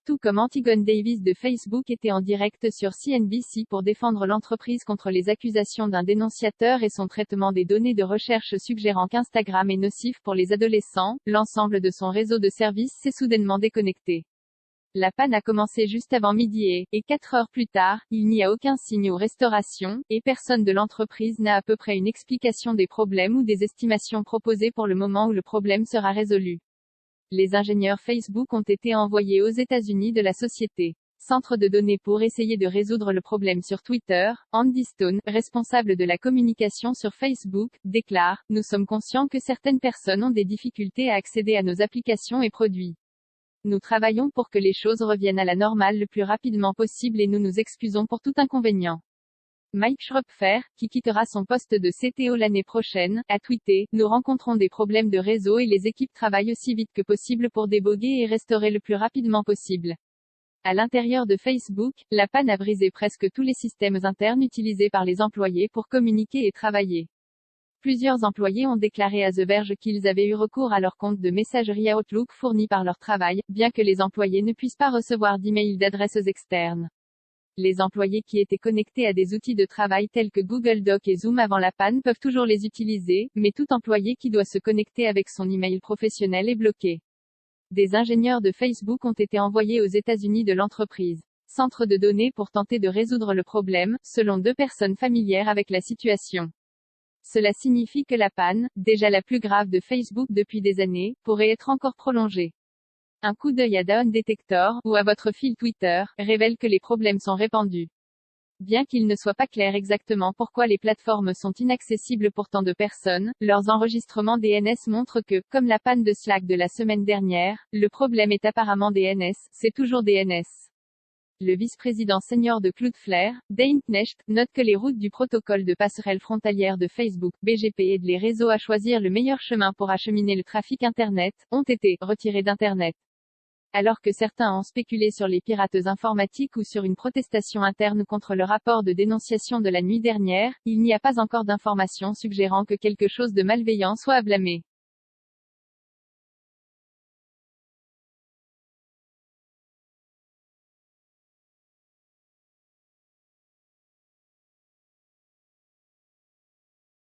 Tout comme Antigone Davis de Facebook était en direct sur CNBC pour défendre l'entreprise contre les accusations d'un dénonciateur et son traitement des données de recherche suggérant qu'Instagram est nocif pour les adolescents, l'ensemble de son réseau de services s'est soudainement déconnecté. La panne a commencé juste avant midi et 4 heures plus tard, il n'y a aucun signe ou restauration, et personne de l'entreprise n'a à peu près une explication des problèmes ou des estimations proposées pour le moment où le problème sera résolu. Les ingénieurs Facebook ont été envoyés aux États-Unis de la société Centre de données pour essayer de résoudre le problème sur Twitter. Andy Stone, responsable de la communication sur Facebook, déclare: « Nous sommes conscients que certaines personnes ont des difficultés à accéder à nos applications et produits. Nous travaillons pour que les choses reviennent à la normale le plus rapidement possible et nous nous excusons pour tout inconvénient. » Mike Schroepfer, qui quittera son poste de CTO l'année prochaine, a tweeté: « Nous rencontrons des problèmes de réseau et les équipes travaillent aussi vite que possible pour déboguer et restaurer le plus rapidement possible. » À l'intérieur de Facebook, la panne a brisé presque tous les systèmes internes utilisés par les employés pour communiquer et travailler. Plusieurs employés ont déclaré à The Verge qu'ils avaient eu recours à leur compte de messagerie Outlook fourni par leur travail, bien que les employés ne puissent pas recevoir d'emails d'adresses externes. Les employés qui étaient connectés à des outils de travail tels que Google Docs et Zoom avant la panne peuvent toujours les utiliser, mais tout employé qui doit se connecter avec son email professionnel est bloqué. Des ingénieurs de Facebook ont été envoyés aux États-Unis de l'entreprise Centre de données pour tenter de résoudre le problème, selon 2 personnes familières avec la situation. Cela signifie que la panne, déjà la plus grave de Facebook depuis des années, pourrait être encore prolongée. Un coup d'œil à Down Detector, ou à votre fil Twitter, révèle que les problèmes sont répandus. Bien qu'il ne soit pas clair exactement pourquoi les plateformes sont inaccessibles pour tant de personnes, leurs enregistrements DNS montrent que, comme la panne de Slack de la semaine dernière, le problème est apparemment DNS, c'est toujours DNS. Le vice-président senior de Cloudflare, Dane Knecht, note que les routes du protocole de passerelle frontalière de Facebook, BGP aident les réseaux à choisir le meilleur chemin pour acheminer le trafic Internet, ont été retirées d'Internet. Alors que certains ont spéculé sur les pirates informatiques ou sur une protestation interne contre le rapport de dénonciation de la nuit dernière, il n'y a pas encore d'informations suggérant que quelque chose de malveillant soit à blâmer.